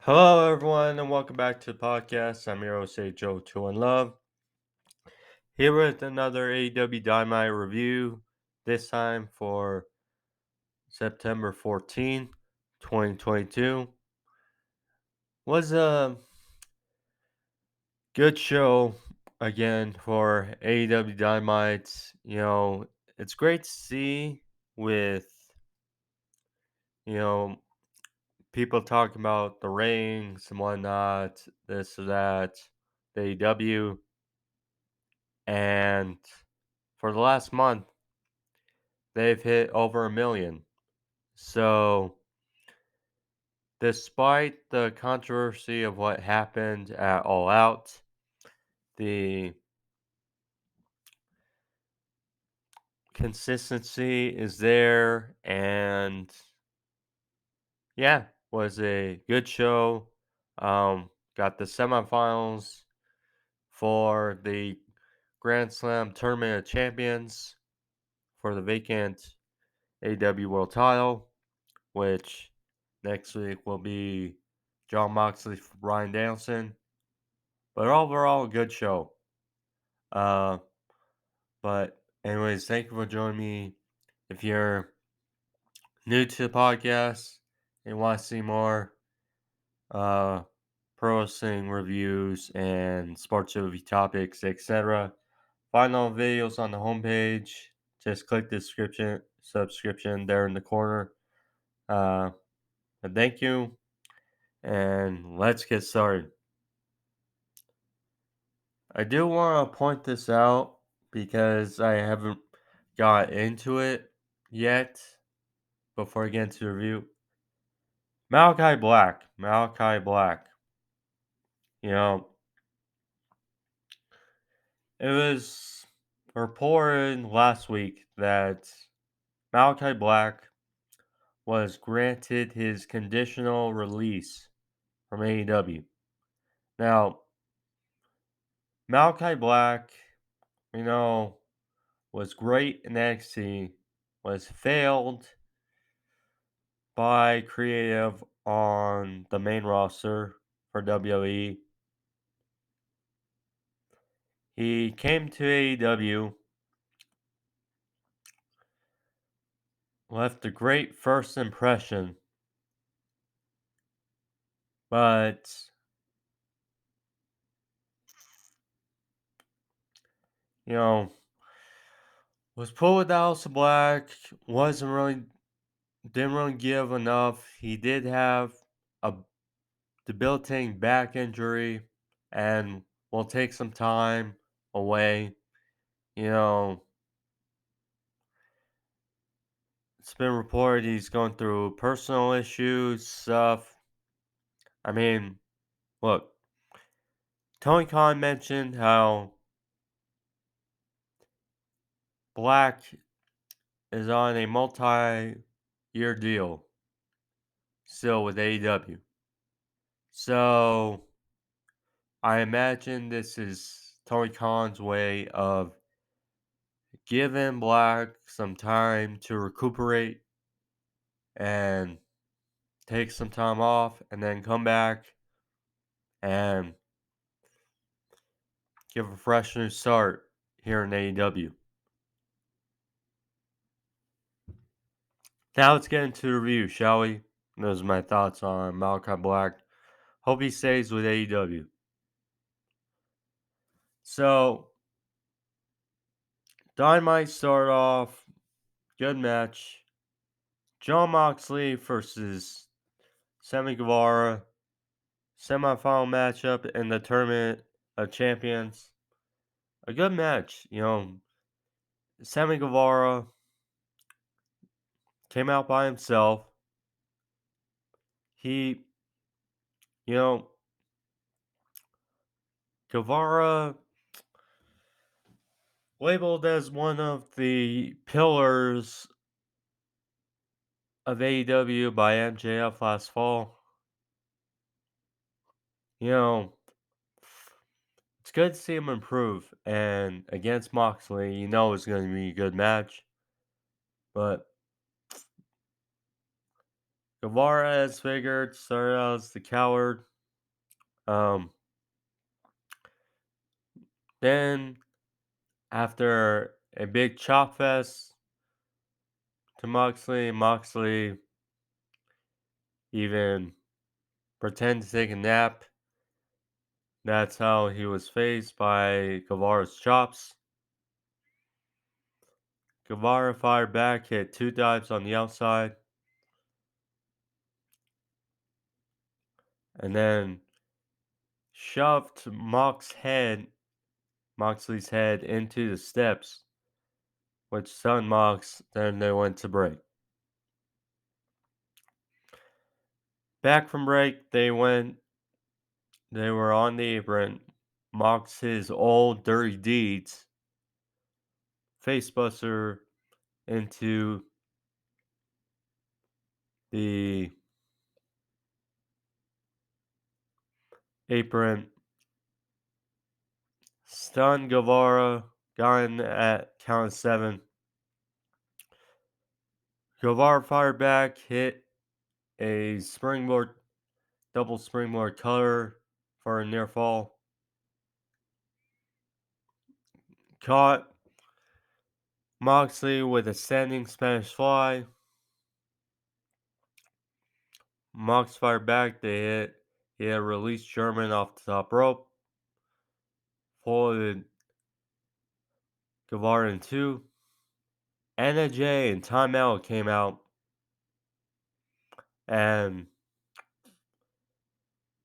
Hello, everyone, and welcome back to the podcast. I'm your host, Joe Two and Love, here with another AEW Dynamite review. This time for September 14th, 2022. Was a good show again for AEW Dynamite. It's great to see with you know people talking about the rings and whatnot, this or that, the AEW, and for the last month, they've hit over 1 million. So, despite the controversy of what happened at All Out, the consistency is there, and yeah, was a good show. Got the semifinals for the Grand Slam Tournament of Champions for the vacant AEW World Title, which next week will be Jon Moxley for Bryan Danielson. But overall, a good show. Uh, but anyways, thank you for joining me. If you're new to the podcast and want to see more uh, pro wrestling reviews and sports movie topics, etc., find all videos on the homepage. Just click the subscription there in the corner. And thank you, and let's get started. I do want to point this out because I haven't got into it yet before I get into the review. Malachi Black. You know, it was reported last week that Malachi Black was granted his conditional release from AEW. Now, Malachi Black, was great in NXT, was failed by creative on the main roster for WWE. He came to AEW, left a great first impression, but you know, was put with House of Black, wasn't really didn't really give enough. He did have a debilitating back injury and will take some time away. You know, it's been reported he's going through personal issues, stuff. I mean, look, Tony Khan mentioned how Black is on a multi-year deal still with AEW. So I imagine this is Tony Khan's way of giving Black some time to recuperate and take some time off and then come back and give a fresh new start here in AEW. Now let's get into the review, shall we? Those are my thoughts on Malachi Black. Hope he stays with AEW. So, Dynamite started off, good match. Jon Moxley versus Sammy Guevara, semifinal matchup in the Tournament of Champions. A good match, Sammy Guevara came out by himself. He, you know, Guevara labeled as one of the pillars of AEW by MJF last fall. You know, it's good to see him improve. And against Moxley, it's going to be a good match. But Guevara, as figured, started out as the coward. Um, then, after a big chop fest to Moxley even pretended to take a nap. That's how he was faced by Guevara's chops. Guevara fired back, hit 2 dives on the outside, and then shoved Moxley's head into the steps, which stunned Mox. Then they went to break. Back from break, they were on the apron. Mox's old dirty deeds, facebuster into the apron, stunned Guevara, got in at count of 7. Guevara fired back, hit a double springboard cutter for a near fall. Caught Moxley with a standing Spanish fly. Mox fired back, he had released German off the top rope. Folded Guevara in 2. Anna Jay and Timeout came out. And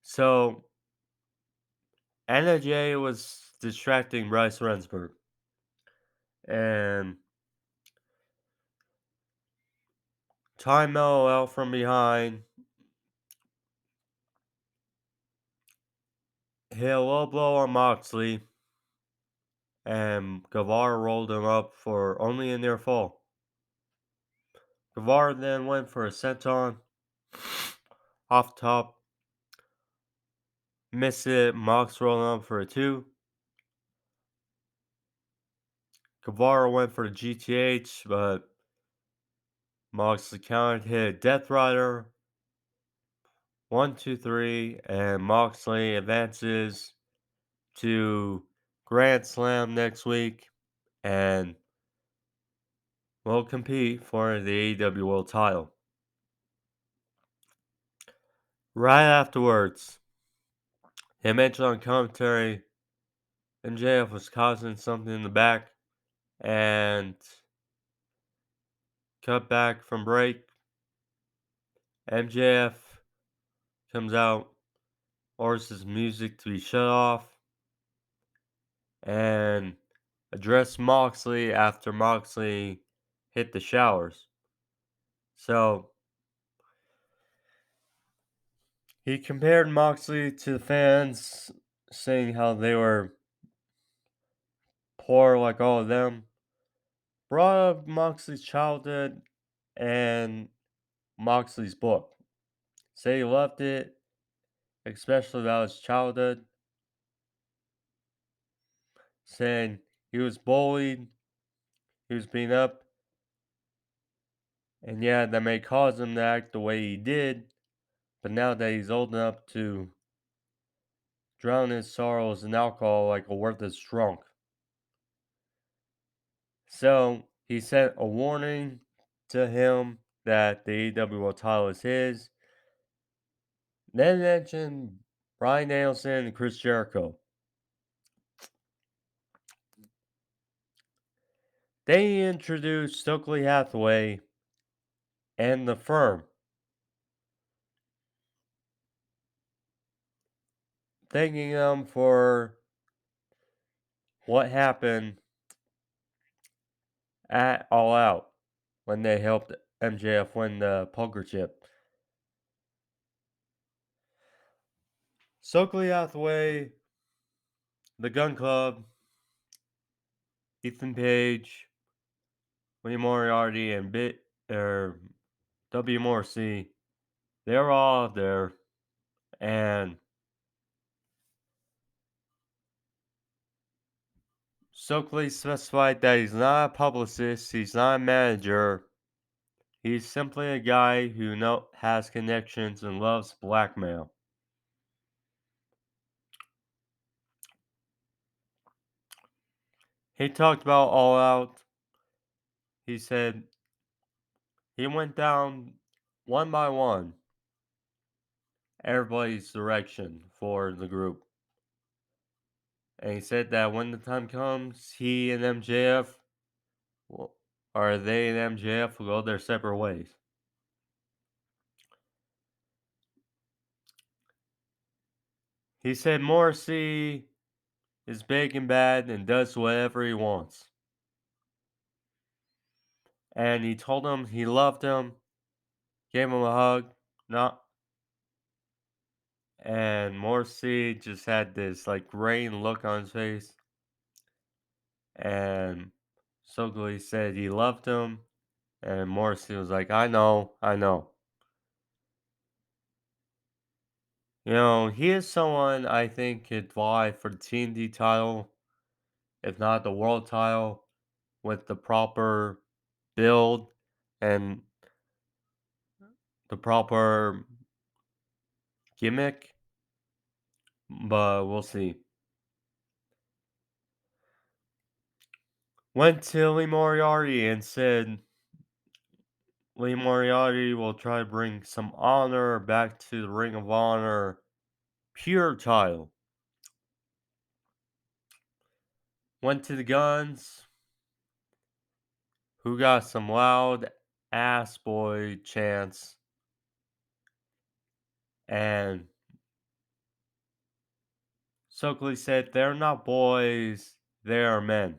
so Anna Jay was distracting Bryce Rensburg. And Timeout out from behind. Hit a low blow on Moxley. And Guevara rolled him up for only a near fall. Guevara then went for a senton off top. Missed it. Mox rolled up for a 2. Guevara went for the GTH, but Moxley countered, hit a Death Rider. 1, 2, 3, and Moxley advances to Grand Slam next week and will compete for the AEW World title. Right afterwards, he mentioned on commentary MJF was causing something in the back and cut back from break. MJF comes out, orders his music to be shut off, and addressed Moxley after Moxley hit the showers. So he compared Moxley to the fans, saying how they were poor like all of them. Brought up Moxley's childhood and Moxley's book. Say he loved it, especially about his childhood. Saying he was bullied, he was beaten up, and yeah, that may cause him to act the way he did. But now that he's old enough to drown his sorrows in alcohol like a worthless drunk. So he sent a warning to him that the AEW World title is his. Then mentioned Bryan Danielson and Chris Jericho. They introduced Stokely Hathaway and the Firm, thanking them for what happened at All Out when they helped MJF win the poker chip. Stokely Hathaway, the Gun Club, Ethan Page, Lee Moriarty, and W. Morrissey, they're all there, and Stokely specified that he's not a publicist, he's not a manager, He's simply a guy who has connections and loves blackmail. He talked about All Out. He said he went down one by one everybody's direction for the group. And he said that when the time comes, he and MJF, will- or they and MJF will go their separate ways. He said Morrissey is big and bad and does whatever he wants. And he told him he loved him, gave him a hug, not and Morrissey just had this like rain look on his face. And Stokely said he loved him, and Morrissey was like, I know, I know. He is someone I think could vie for the TNT title, if not the world title, with the proper build and the proper gimmick, but we'll see. Went to Lee Moriarty and said Lee Moriarty will try to bring some honor back to the Ring of Honor pure title. Went to the Guns, who got some loud ass boy chants, and Stokely said they're not boys, they are men.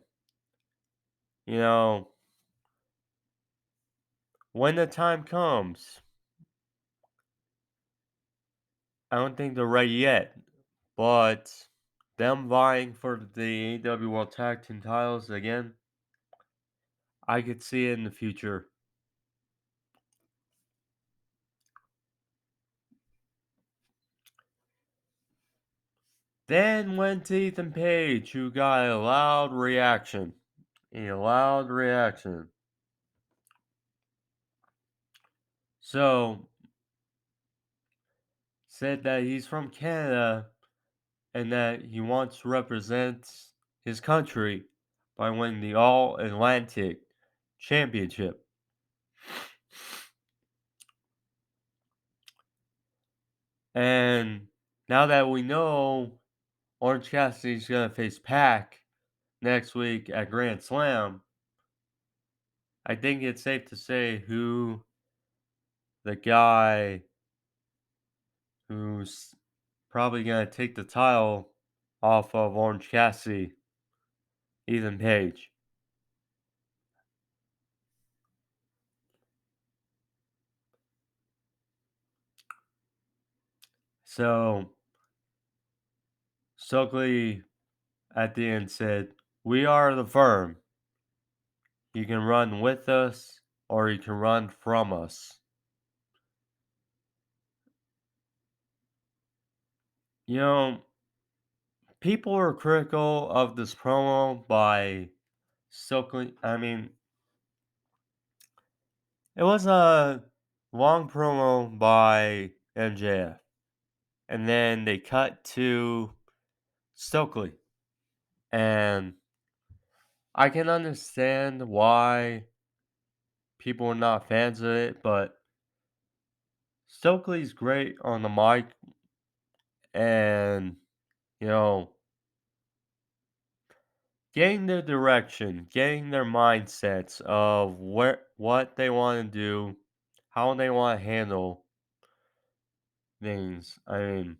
You know, when the time comes, I don't think they're ready yet, but them vying for the AEW World Tag Team titles again, I could see it in the future. Then went to Ethan Page, who got a loud reaction. A loud reaction. So, said that he's from Canada and that he wants to represent his country by winning the All Atlantic Championship. And now that we know Orange Cassidy's going to face Pac next week at Grand Slam, I think it's safe to say who the guy who's probably going to take the title off of Orange Cassidy, Ethan Page. So, Stokely at the end said, "We are the firm. You can run with us or you can run from us." You know, people are critical of this promo by Stokely. I mean, it was a long promo by MJF. And then they cut to Stokely. And I can understand why people are not fans of it, but Stokely's great on the mic and, you know, getting their direction, getting their mindsets of what they want to do, how they want to handle things. I mean,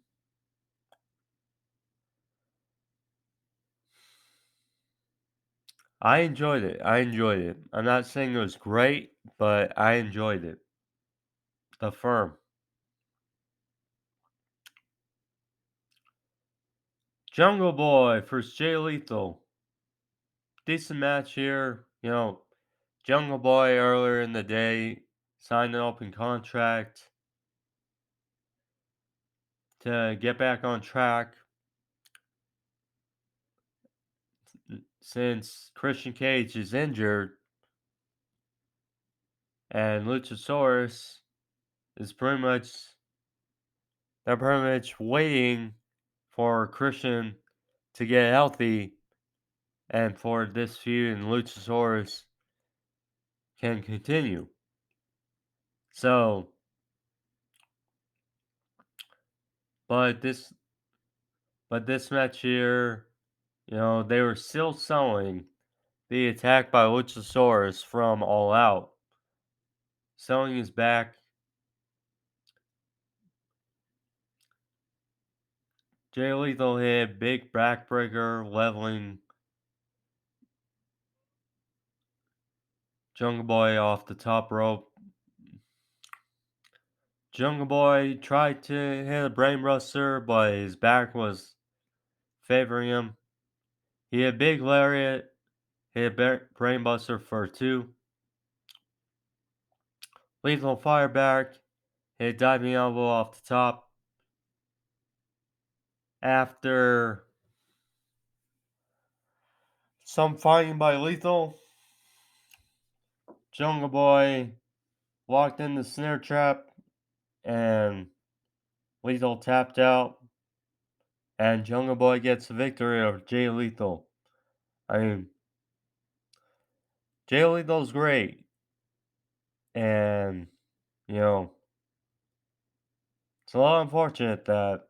I enjoyed it. I enjoyed it. I'm not saying it was great, but I enjoyed it. The firm. Jungle Boy versus Jay Lethal. Decent match here. Jungle Boy earlier in the day signed an open contract to get back on track since Christian Cage is injured. And Luchasaurus is they're pretty much waiting for Christian to get healthy and for this feud and Luchasaurus can continue. So, but this match here, they were still selling the attack by Luchasaurus from All Out. Selling his back. Jay Lethal hit big backbreaker, leveling Jungle Boy off the top rope. Jungle Boy tried to hit a brainbuster, but his back was favoring him. He hit big lariat, hit brainbuster for 2. Lethal fire back, hit diving elbow off the top. After some fighting by Lethal, Jungle Boy walked in the snare trap and Lethal tapped out. And Jungle Boy gets the victory over Jay Lethal. I mean, Jay Lethal's great. And, it's a lot unfortunate that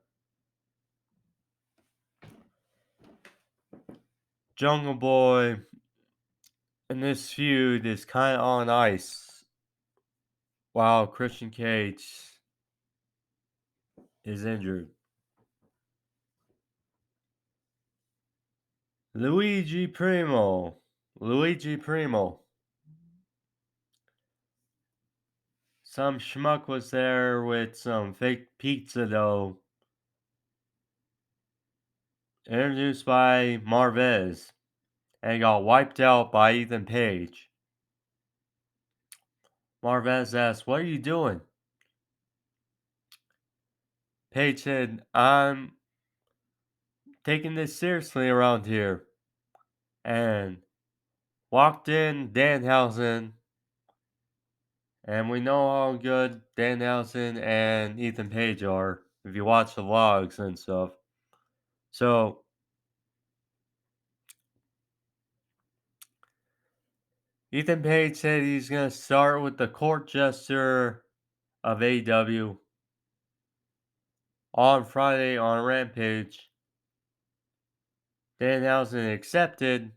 Jungle Boy in this feud is kind of on ice while Christian Cage is injured. Luigi Primo. Some schmuck was there with some fake pizza dough. Introduced by Marvez. And got wiped out by Ethan Page. Marvez asked, "What are you doing?" Page said, "I'm taking this seriously around here." And walked in Danhausen. And we know how good Danhausen and Ethan Page are if you watch the vlogs and stuff. So, Ethan Page said he's going to start with the court jester of AEW on Friday on Rampage. Danhausen accepted,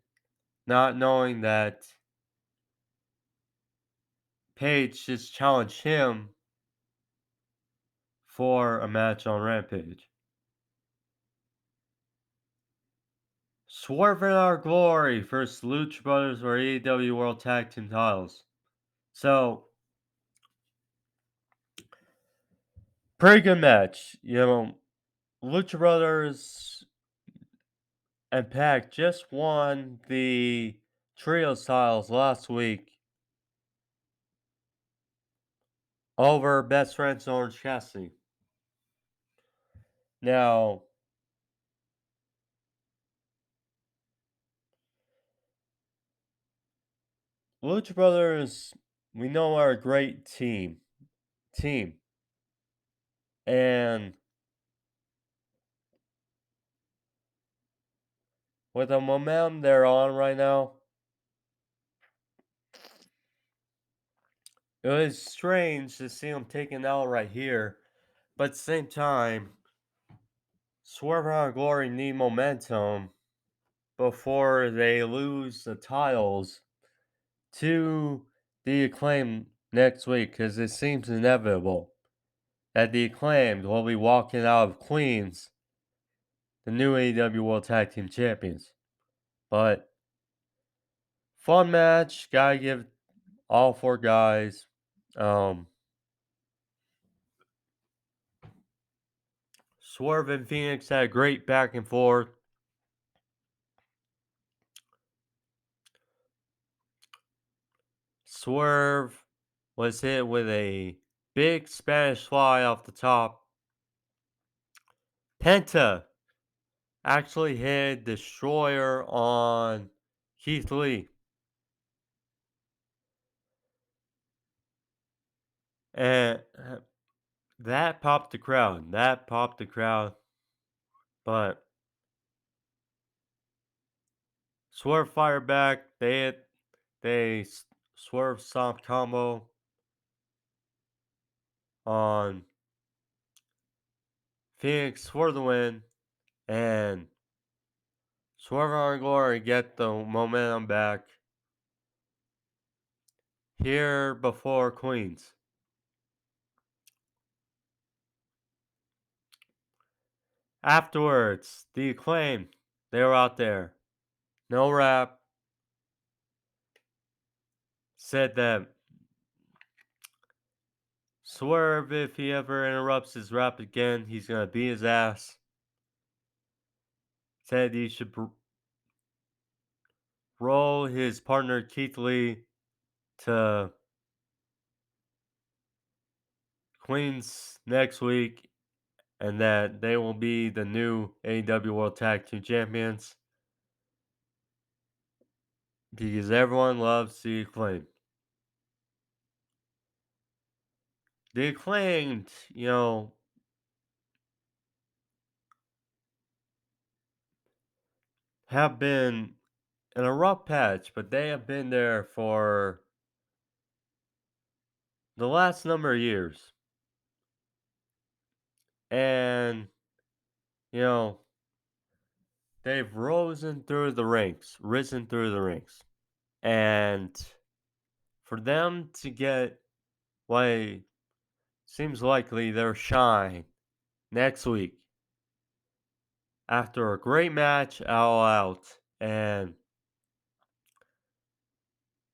not knowing that Page just challenged him for a match on Rampage. Swerving Our Glory versus Lucha Brothers for AEW World Tag Team titles. So, pretty good match. Lucha Brothers and Pac just won the trio titles last week over Best Friends Orange Cassidy. Now, Lucha Brothers, we know, are a great team. And with the momentum they're on right now, it was strange to see them taken out right here. But at the same time, Swerve Our Glory need momentum before they lose the titles to the Acclaimed next week, because it seems inevitable that the Acclaimed will be walking out of Queens, the new AEW World Tag Team Champions. But fun match, gotta give all 4 guys. Swerve and Phoenix had a great back and forth. Swerve was hit with a big Spanish fly off the top. Penta actually hit Destroyer on Keith Lee. And that popped the crowd. That popped the crowd. But Swerve fired back. Swerve stomp combo on Phoenix for the win. And Swerve on Glory get the momentum back here before Queens. Afterwards, the Acclaim, they were out there. No rap. Said that Swerve, if he ever interrupts his rap again, he's going to beat his ass. Said he should roll his partner Keith Lee to Queens next week, and that they will be the new AEW World Tag Team Champions because everyone loves the Acclaimed. The Acclaimed, have been in a rough patch, but they have been there for the last number of years. And, you know, they've risen through the ranks. And for them to get what seems likely their shine next week after a great match all out and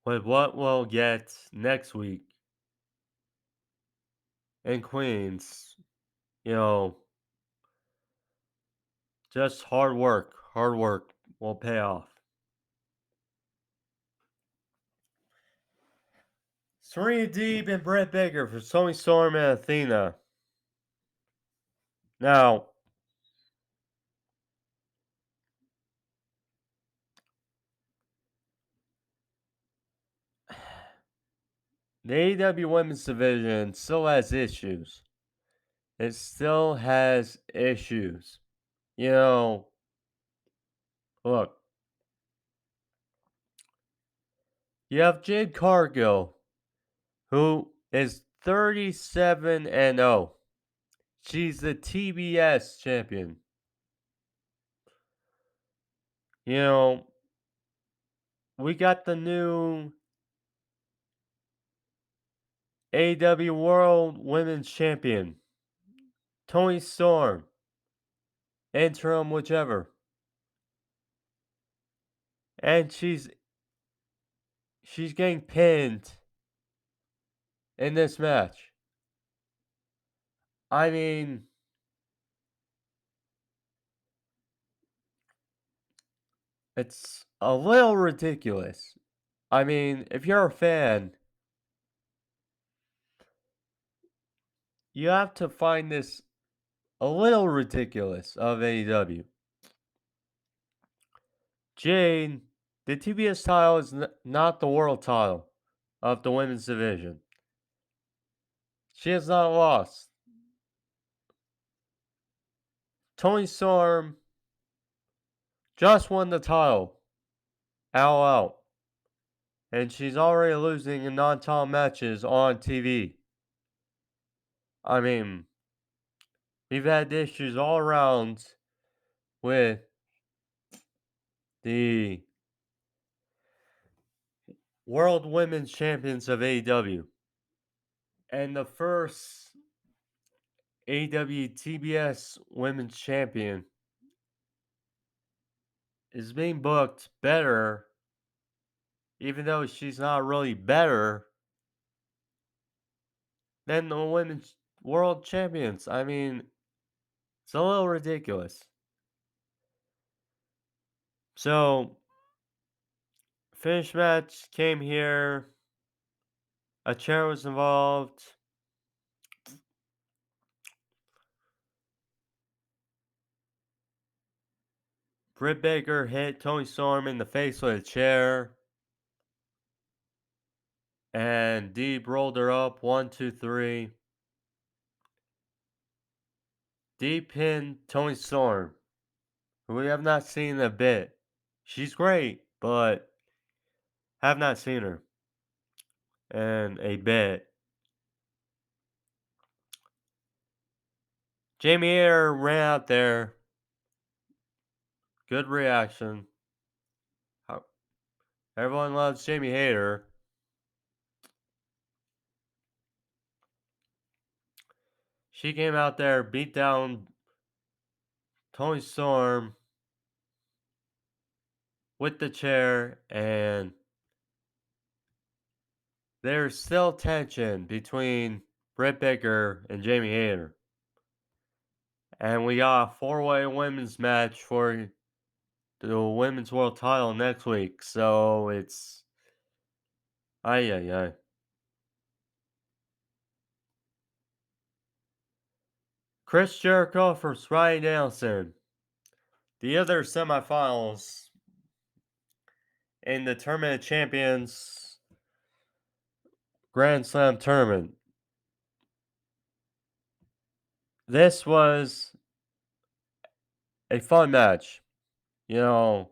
with what we'll get next week in Queens, you know, just hard work will pay off. Serena Deeb and Britt Baker for Toni Storm and Athena. Now, the AEW Women's Division still has issues. It still has issues. Look, you have Jade Cargill, who is 37-0. She's the TBS champion. We got the new AEW World Women's Champion, Toni Storm, interim whichever. And she's getting pinned in this match. I mean, it's a little ridiculous. I mean, if you're a fan, you have to find this a little ridiculous of AEW. Jade, the TBS title is not the world title of the women's division. She has not lost. Toni Storm just won the title. All out. And she's already losing in non-title matches on TV. I mean, we've had issues all around with the World Women's Champions of AEW. And the first AEW TBS Women's Champion is being booked better, even though she's not really better than the Women's World Champions. I mean, it's a little ridiculous. So, finish match came here. A chair was involved. Britt Baker hit Toni Storm in the face with a chair. And Deeb rolled her up. 1, 2, 3. Deeb pinned Toni Storm, who we have not seen in a bit. She's great, but have not seen her in a bit. Jamie Hayter ran out there. Good reaction. Everyone loves Jamie Hayter. She came out there, beat down Toni Storm with the chair, and there's still tension between Britt Baker and Jamie Hayter. And we got a four-way women's match for the women's world title next week. So it's ay ay ay. Chris Jericho versus Bryan Danielson. The other semifinals in the Tournament of Champions Grand Slam tournament. This was a fun match. You know,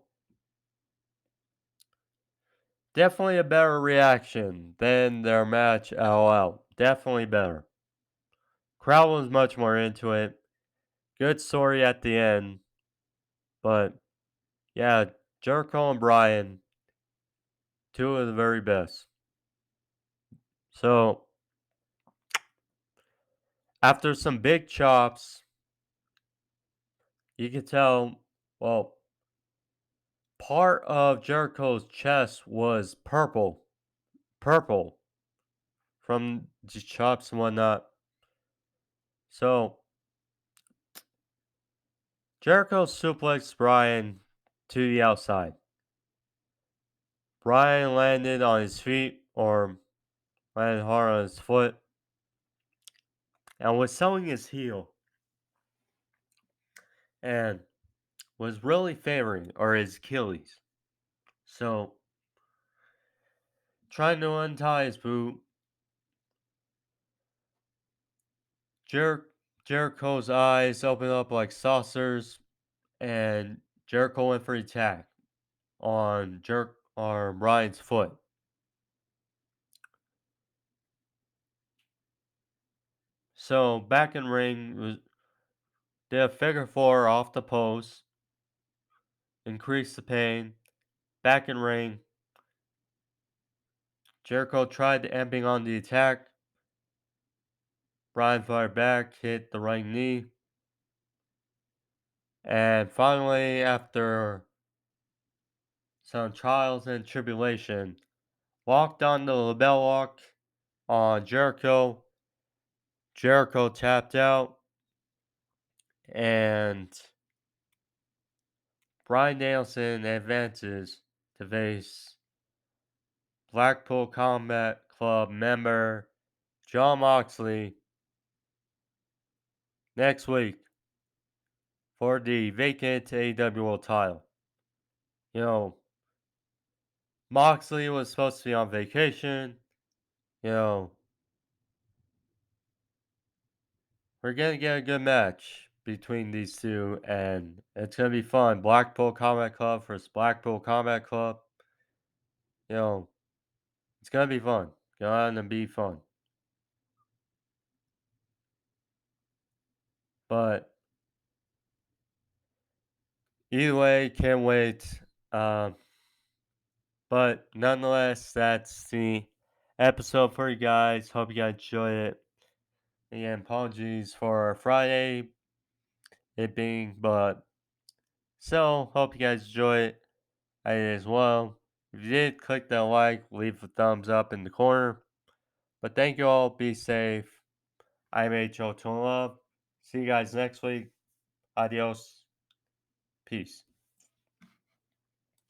definitely a better reaction than their match at All Out. Definitely better. Crowd was much more into it. Good story at the end. But yeah, Jericho and Bryan, two of the very best. So after some big chops, you can tell, well, part of Jericho's chest was purple. Purple from the chops and whatnot. So Jericho suplexed Bryan to the outside. Bryan landed on his feet, or landed hard on his foot, and was selling his heel, and was really favoring, or his Achilles. So, trying to untie his boot, Jericho's eyes opened up like saucers, and Jericho went for the attack on Bryan's foot. So back in ring, did a figure four off the post, increased the pain. Back in ring, Jericho tried amping on the attack. Bryan fired back, hit the right knee. And finally, after some trials and tribulation, walked on the label lock on Jericho. Jericho tapped out. And Bryan Danielson advances to face Blackpool Combat Club member Jon Moxley next week for the vacant AEW World title. You know, Moxley was supposed to be on vacation. You know, we're going to get a good match between these two, and it's going to be fun. Blackpool Combat Club versus Blackpool Combat Club. You know, it's going to be fun. Going to be fun. But either way, can't wait. But nonetheless, that's the episode for you guys. Hope you guys enjoyed it. Again, apologies for Friday it being, but so hope you guys enjoy it. I did as well. If you did, click that like, leave a thumbs up in the corner. But thank you all. Be safe. I'm H.O. Love. See you guys next week. Adios. Peace.